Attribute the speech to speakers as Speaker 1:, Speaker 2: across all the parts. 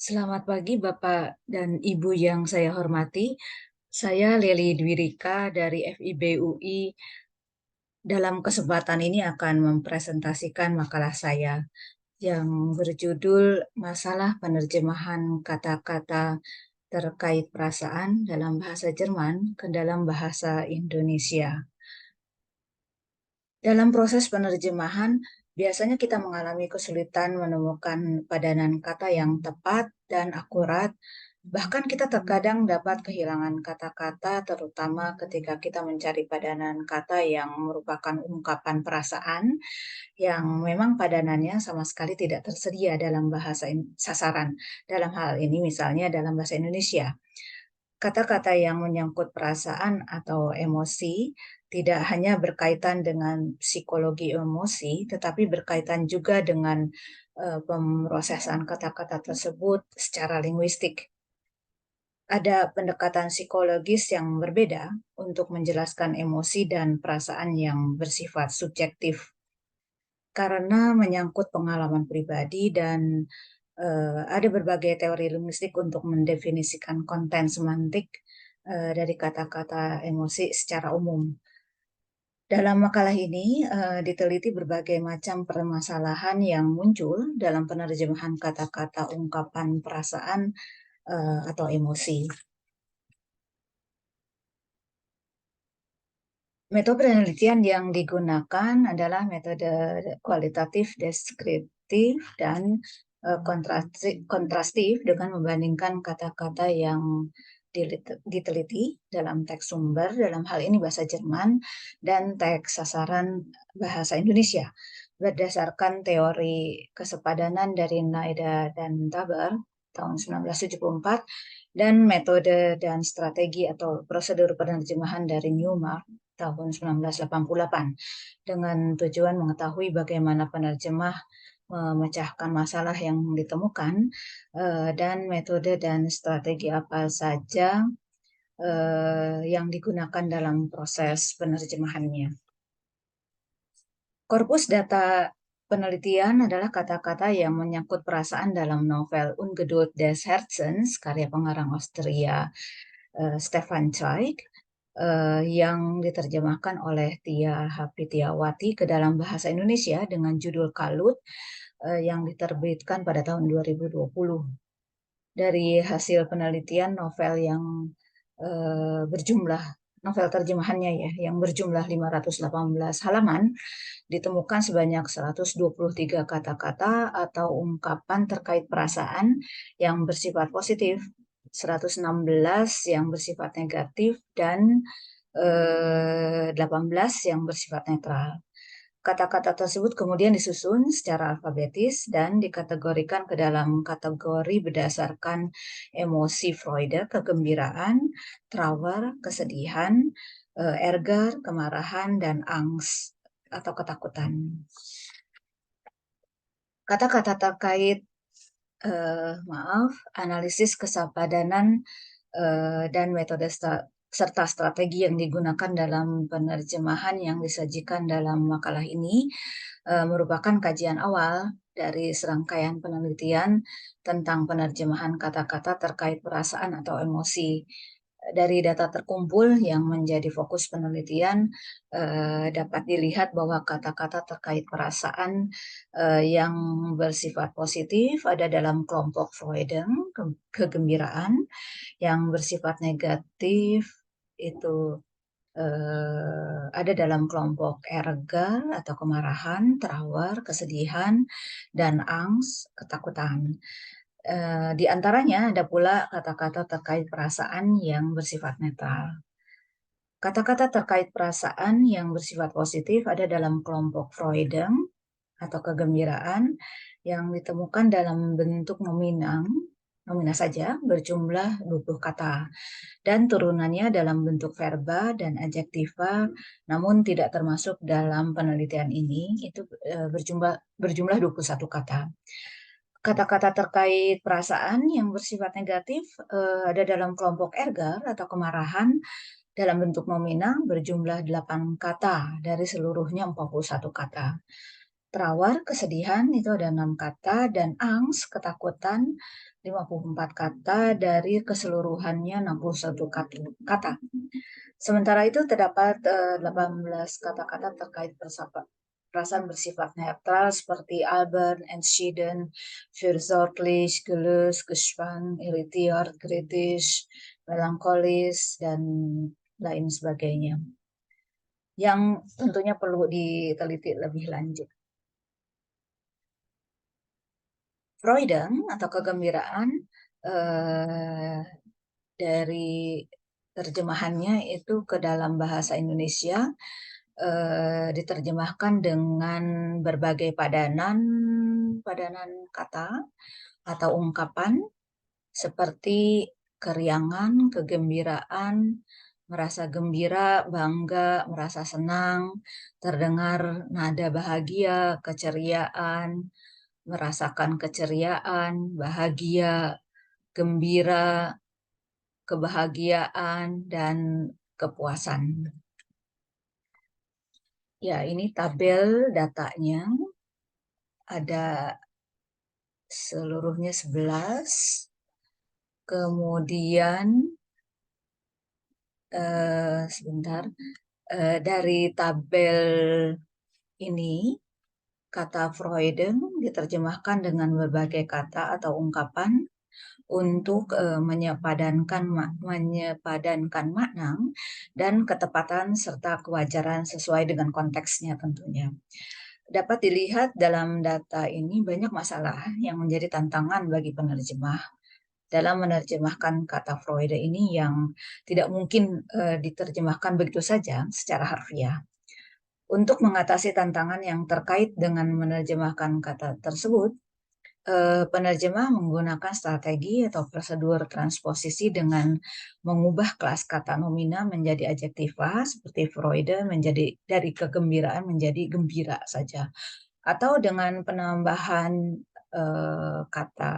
Speaker 1: Selamat pagi Bapak dan Ibu yang saya hormati. Saya Lely Dwirika dari FIB UI. Dalam kesempatan ini akan mempresentasikan makalah saya yang berjudul Masalah Penerjemahan Kata-kata Terkait Perasaan dalam Bahasa Jerman ke dalam Bahasa Indonesia. Dalam proses penerjemahan, biasanya kita mengalami kesulitan menemukan padanan kata yang tepat dan akurat. Bahkan kita terkadang dapat kehilangan kata-kata, terutama ketika kita mencari padanan kata yang merupakan ungkapan perasaan yang memang padanannya sama sekali tidak tersedia dalam bahasa sasaran. Dalam hal ini misalnya dalam bahasa Indonesia. Kata-kata yang menyangkut perasaan atau emosi tidak hanya berkaitan dengan psikologi emosi, tetapi berkaitan juga dengan pemrosesan kata-kata tersebut secara linguistik. Ada pendekatan psikologis yang berbeda untuk menjelaskan emosi dan perasaan yang bersifat subjektif karena menyangkut pengalaman pribadi dan ada berbagai teori linguistik untuk mendefinisikan konten semantik dari kata-kata emosi secara umum. Dalam makalah ini diteliti berbagai macam permasalahan yang muncul dalam penerjemahan kata-kata ungkapan perasaan atau emosi. Metode penelitian yang digunakan adalah metode kualitatif deskriptif dan kontrastif dengan membandingkan kata-kata yang diteliti dalam teks sumber, dalam hal ini bahasa Jerman, dan teks sasaran bahasa Indonesia. Berdasarkan teori kesepadanan dari Naida dan Taber tahun 1974 dan metode dan strategi atau prosedur penerjemahan dari Newmark tahun 1988 dengan tujuan mengetahui bagaimana penerjemah memecahkan masalah yang ditemukan dan metode dan strategi apa saja yang digunakan dalam proses penerjemahannya. Korpus data penelitian adalah kata-kata yang menyangkut perasaan dalam novel Ungeduld des Herzens, karya pengarang Austria Stefan Zweig, yang diterjemahkan oleh Tia Hapitiawati ke dalam bahasa Indonesia dengan judul Kalut yang diterbitkan pada tahun 2020. Dari hasil penelitian novel yang berjumlah novel terjemahannya ya yang berjumlah 518 halaman ditemukan sebanyak 123 kata-kata atau ungkapan terkait perasaan yang bersifat positif, 116 yang bersifat negatif, dan 18 yang bersifat netral. Kata-kata tersebut kemudian disusun secara alfabetis dan dikategorikan ke dalam kategori berdasarkan emosi Freude, kegembiraan, Trauer, kesedihan, Ärger, kemarahan, dan Angst atau ketakutan. Kata-kata terkait analisis kesepadanan dan metode serta strategi yang digunakan dalam penerjemahan yang disajikan dalam makalah ini merupakan kajian awal dari serangkaian penelitian tentang penerjemahan kata-kata terkait perasaan atau emosi. Dari data terkumpul yang menjadi fokus penelitian, dapat dilihat bahwa kata-kata terkait perasaan yang bersifat positif ada dalam kelompok Freuden, kegembiraan, yang bersifat negatif itu ada dalam kelompok erga atau kemarahan, trauer, kesedihan, dan angst, ketakutan. Di antaranya ada pula kata-kata terkait perasaan yang bersifat netral. Kata-kata terkait perasaan yang bersifat positif ada dalam kelompok Freuden atau kegembiraan yang ditemukan dalam bentuk nomina saja berjumlah 20 kata dan turunannya dalam bentuk verba dan adjektiva namun tidak termasuk dalam penelitian ini itu berjumlah 21 kata. Kata-kata terkait perasaan yang bersifat negatif ada dalam kelompok ergar atau kemarahan dalam bentuk nomina berjumlah 8 kata dari seluruhnya 41 kata. Trawar, kesedihan, itu ada 6 kata, dan angst, ketakutan, 54 kata dari keseluruhannya 61 kata. Sementara itu terdapat 18 kata-kata terkait perasaan bersifat netral seperti albern, entschieden, fürsorglich, gelöst, gespannt, irritiert, kritisch, melankolis, dan lain sebagainya. Yang tentunya perlu diteliti lebih lanjut. Freuden atau kegembiraan dari terjemahannya itu ke dalam bahasa Indonesia diterjemahkan dengan berbagai padanan kata atau ungkapan seperti keriangan, kegembiraan, merasa gembira, bangga, merasa senang, terdengar nada bahagia, keceriaan, merasakan keceriaan, bahagia, gembira, kebahagiaan, dan kepuasan. Ya, ini tabel datanya. Ada seluruhnya 11. Kemudian, sebentar, dari tabel ini, kata Freuden diterjemahkan dengan berbagai kata atau ungkapan untuk menyepadankan makna dan ketepatan serta kewajaran sesuai dengan konteksnya tentunya. Dapat dilihat dalam data ini banyak masalah yang menjadi tantangan bagi penerjemah dalam menerjemahkan kata Freud ini yang tidak mungkin diterjemahkan begitu saja secara harfiah. Untuk mengatasi tantangan yang terkait dengan menerjemahkan kata tersebut, penerjemah menggunakan strategi atau prosedur transposisi dengan mengubah kelas kata nomina menjadi adjektiva seperti Freude menjadi dari kegembiraan menjadi gembira saja, atau dengan penambahan kata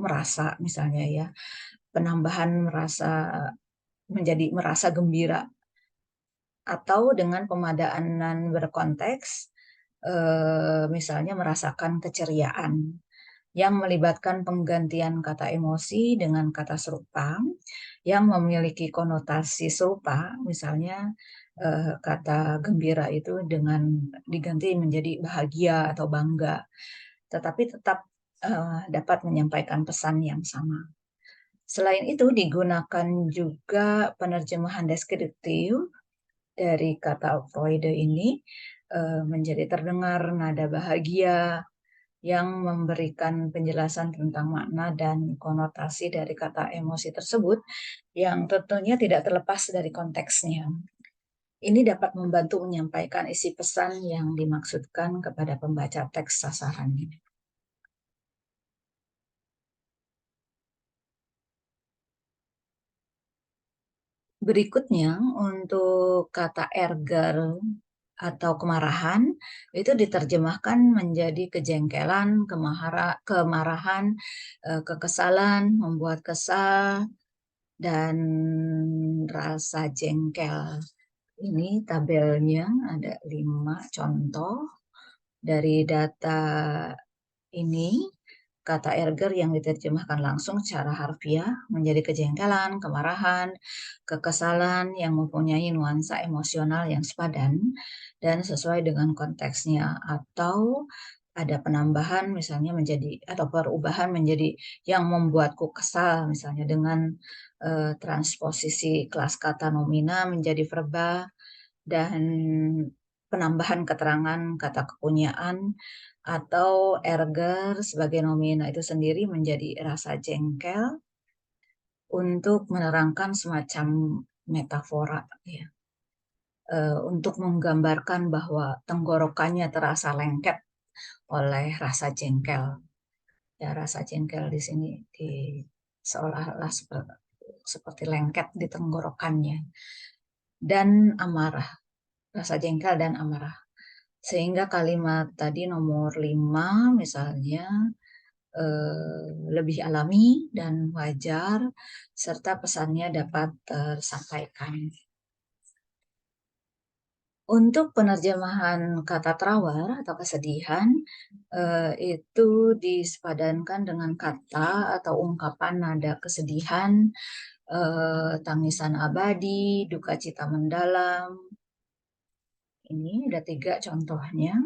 Speaker 1: merasa misalnya ya, penambahan merasa menjadi merasa gembira, atau dengan pemadanan berkonteks misalnya merasakan keceriaan yang melibatkan penggantian kata emosi dengan kata serupa yang memiliki konotasi serupa, misalnya kata gembira itu dengan diganti menjadi bahagia atau bangga, tetapi tetap dapat menyampaikan pesan yang sama. Selain itu digunakan juga penerjemahan deskriptif dari kata Freude ini menjadi terdengar nada bahagia yang memberikan penjelasan tentang makna dan konotasi dari kata emosi tersebut yang tentunya tidak terlepas dari konteksnya. Ini dapat membantu menyampaikan isi pesan yang dimaksudkan kepada pembaca teks sasaran. Berikutnya, untuk kata erger atau kemarahan, itu diterjemahkan menjadi kejengkelan, kemarahan, kekesalan, membuat kesal, dan rasa jengkel. Ini tabelnya ada 5 contoh dari data ini. Kata erger yang diterjemahkan langsung secara harfiah menjadi kejengkelan, kemarahan, kekesalan yang mempunyai nuansa emosional yang sepadan dan sesuai dengan konteksnya, atau ada penambahan misalnya menjadi atau perubahan menjadi yang membuatku kesal misalnya dengan transposisi kelas kata nomina menjadi verba dan penambahan keterangan kata kepunyaan, atau erger sebagai nomina itu sendiri menjadi rasa jengkel untuk menerangkan semacam metafora ya, untuk menggambarkan bahwa tenggorokannya terasa lengket oleh rasa jengkel. Ya, rasa jengkel di sini seolah-olah seperti lengket di tenggorokannya. Dan amarah, rasa jengkel dan amarah. Sehingga kalimat tadi nomor 5 misalnya lebih alami dan wajar, serta pesannya dapat tersampaikan. Untuk penerjemahan kata trawar atau kesedihan, itu disepadankan dengan kata atau ungkapan nada kesedihan, tangisan abadi, duka cita mendalam. Ini ada 3 contohnya.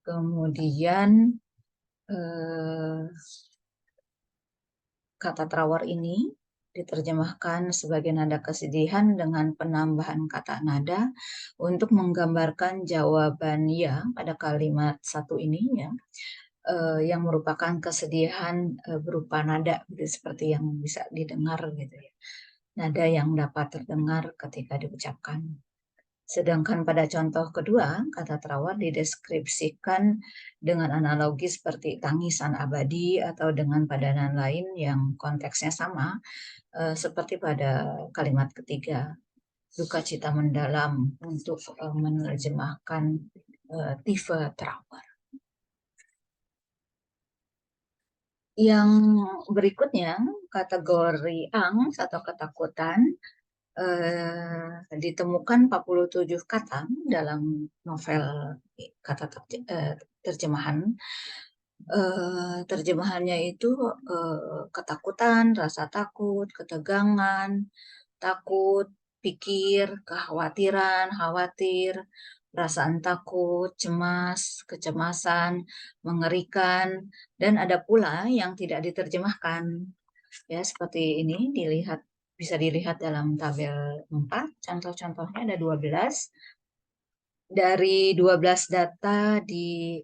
Speaker 1: Kemudian eh, kata trawar ini diterjemahkan sebagai nada kesedihan dengan penambahan kata nada untuk menggambarkan jawaban ya pada kalimat satu ini ya, yang merupakan kesedihan berupa nada gitu, seperti yang bisa didengar gitu ya. Nada yang dapat terdengar ketika diucapkan. Sedangkan pada contoh kedua, kata trawar dideskripsikan dengan analogi seperti tangisan abadi atau dengan padanan lain yang konteksnya sama, seperti pada kalimat ketiga, duka cita mendalam untuk menerjemahkan tipe trawar. Yang berikutnya, kategori angst atau ketakutan, ditemukan 47 kata dalam novel kata terjemahan. Terjemahannya itu ketakutan, rasa takut, ketegangan, takut, pikir, kekhawatiran, khawatir, perasaan takut, cemas, kecemasan, mengerikan, dan ada pula yang tidak diterjemahkan. Ya, seperti ini bisa dilihat dalam tabel 4. Contoh-contohnya ada 12. Dari 12 data di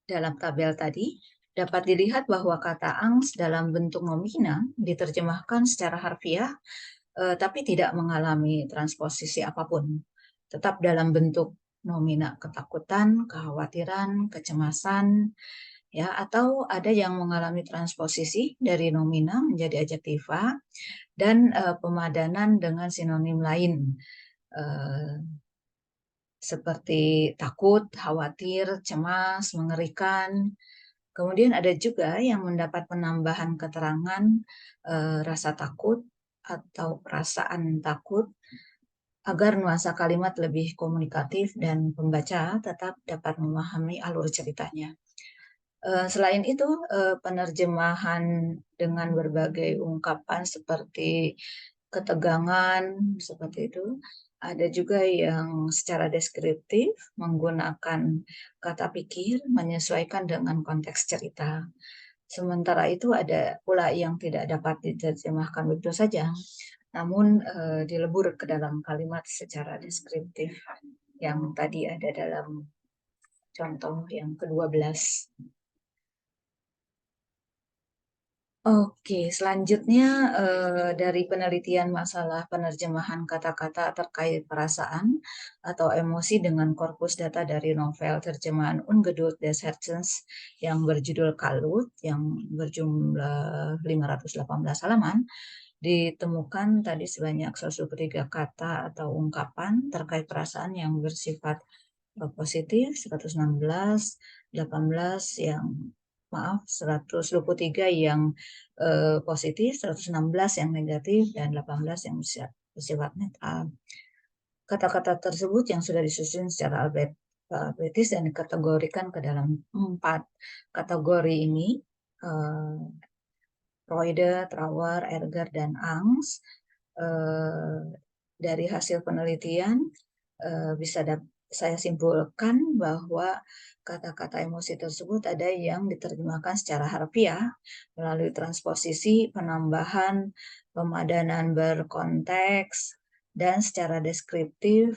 Speaker 1: dalam tabel tadi, dapat dilihat bahwa kata angst dalam bentuk nomina diterjemahkan secara harfiah, tapi tidak mengalami transposisi apapun. Tetap dalam bentuk nomina ketakutan, kekhawatiran, kecemasan, ya, atau ada yang mengalami transposisi dari nomina menjadi adjektiva dan pemadanan dengan sinonim lain, eh, seperti takut, khawatir, cemas, mengerikan. Kemudian ada juga yang mendapat penambahan keterangan rasa takut atau perasaan takut agar nuansa kalimat lebih komunikatif dan pembaca tetap dapat memahami alur ceritanya. Selain itu, penerjemahan dengan berbagai ungkapan seperti ketegangan, seperti itu. Ada juga yang secara deskriptif menggunakan kata pikir menyesuaikan dengan konteks cerita. Sementara itu ada pula yang tidak dapat diterjemahkan begitu saja, namun dilebur ke dalam kalimat secara deskriptif yang tadi ada dalam contoh yang ke-12. Oke, selanjutnya dari penelitian masalah penerjemahan kata-kata terkait perasaan atau emosi dengan korpus data dari novel terjemahan Ungeduld des Herzens yang berjudul Kalut yang berjumlah 518 halaman, ditemukan tadi sebanyak 103 kata atau ungkapan terkait perasaan yang bersifat positif, 116, 18 yang 123 yang positif, 116 yang negatif, dan 18 yang bersifat netral. Kata-kata tersebut yang sudah disusun secara alfabetis dan dikategorikan ke dalam 4 kategori ini, Freude, Trauer, Ärger, dan Angst. Dari hasil penelitian bisa saya simpulkan bahwa kata-kata emosi tersebut ada yang diterjemahkan secara harfiah melalui transposisi, penambahan, pemadanan berkonteks, dan secara deskriptif.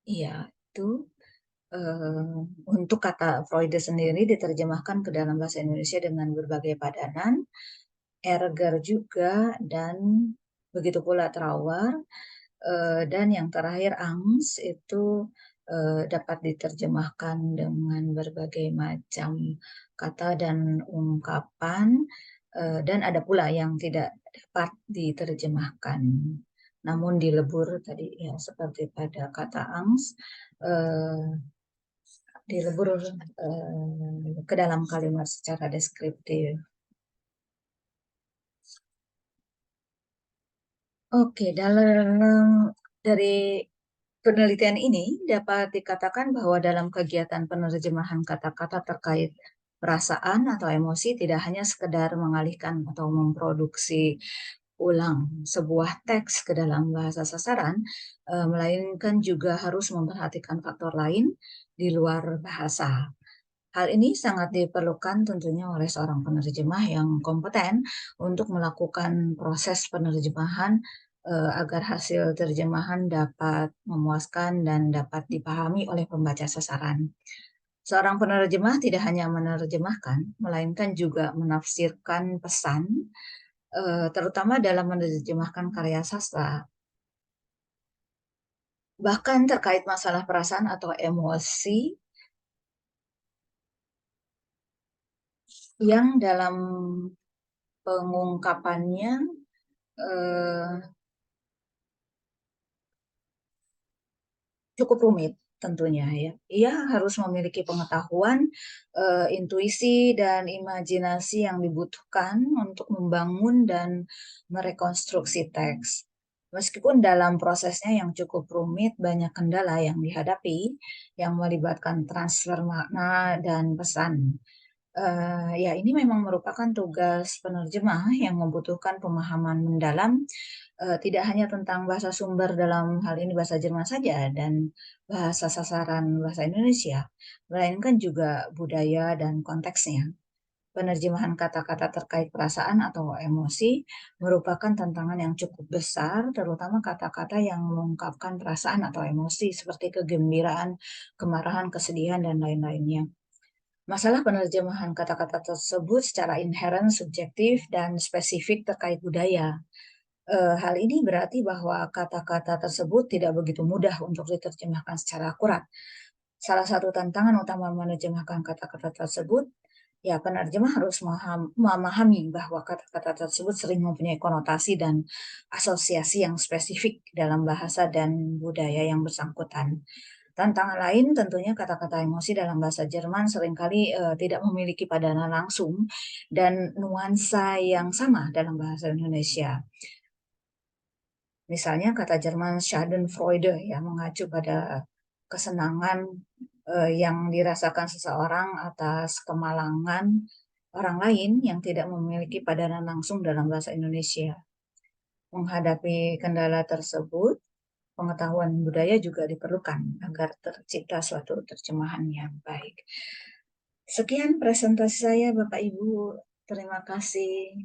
Speaker 1: Ya, itu untuk kata Freud sendiri diterjemahkan ke dalam bahasa Indonesia dengan berbagai padanan, Erger juga, dan begitu pula Trauer. Dan yang terakhir Angst itu dapat diterjemahkan dengan berbagai macam kata dan ungkapan, dan ada pula yang tidak dapat diterjemahkan namun dilebur tadi ya, seperti pada kata Angst, dilebur ke dalam kalimat secara deskriptif. Oke, dalam Dari penelitian ini dapat dikatakan bahwa dalam kegiatan penerjemahan kata-kata terkait perasaan atau emosi tidak hanya sekedar mengalihkan atau memproduksi ulang sebuah teks ke dalam bahasa sasaran, melainkan juga harus memperhatikan faktor lain di luar bahasa. Hal ini sangat diperlukan tentunya oleh seorang penerjemah yang kompeten untuk melakukan proses penerjemahan agar hasil terjemahan dapat memuaskan dan dapat dipahami oleh pembaca sasaran. Seorang penerjemah tidak hanya menerjemahkan, melainkan juga menafsirkan pesan, terutama dalam menerjemahkan karya sastra. Bahkan terkait masalah perasaan atau emosi yang dalam pengungkapannya eh, cukup rumit tentunya ya. Ia harus memiliki pengetahuan, intuisi dan imajinasi yang dibutuhkan untuk membangun dan merekonstruksi teks. Meskipun dalam prosesnya yang cukup rumit, banyak kendala yang dihadapi yang melibatkan transfer makna dan pesan. Ya, ini memang merupakan tugas penerjemah yang membutuhkan pemahaman mendalam, tidak hanya tentang bahasa sumber dalam hal ini bahasa Jerman saja dan bahasa sasaran bahasa Indonesia, melainkan juga budaya dan konteksnya. Penerjemahan kata-kata terkait perasaan atau emosi merupakan tantangan yang cukup besar, terutama kata-kata yang mengungkapkan perasaan atau emosi seperti kegembiraan, kemarahan, kesedihan, dan lain-lainnya. Masalah penerjemahan kata-kata tersebut secara inheren subjektif dan spesifik terkait budaya. Hal ini berarti bahwa kata-kata tersebut tidak begitu mudah untuk diterjemahkan secara akurat. Salah satu tantangan utama menerjemahkan kata-kata tersebut, ya penerjemah harus memahami bahwa kata-kata tersebut sering mempunyai konotasi dan asosiasi yang spesifik dalam bahasa dan budaya yang bersangkutan. Tantangan lain tentunya kata-kata emosi dalam bahasa Jerman seringkali tidak memiliki padanan langsung dan nuansa yang sama dalam bahasa Indonesia. Misalnya kata Jerman Schadenfreude yang mengacu pada kesenangan yang dirasakan seseorang atas kemalangan orang lain yang tidak memiliki padanan langsung dalam bahasa Indonesia. Menghadapi kendala tersebut, pengetahuan budaya juga diperlukan agar tercipta suatu terjemahan yang baik. Sekian presentasi saya, Bapak Ibu. Terima kasih.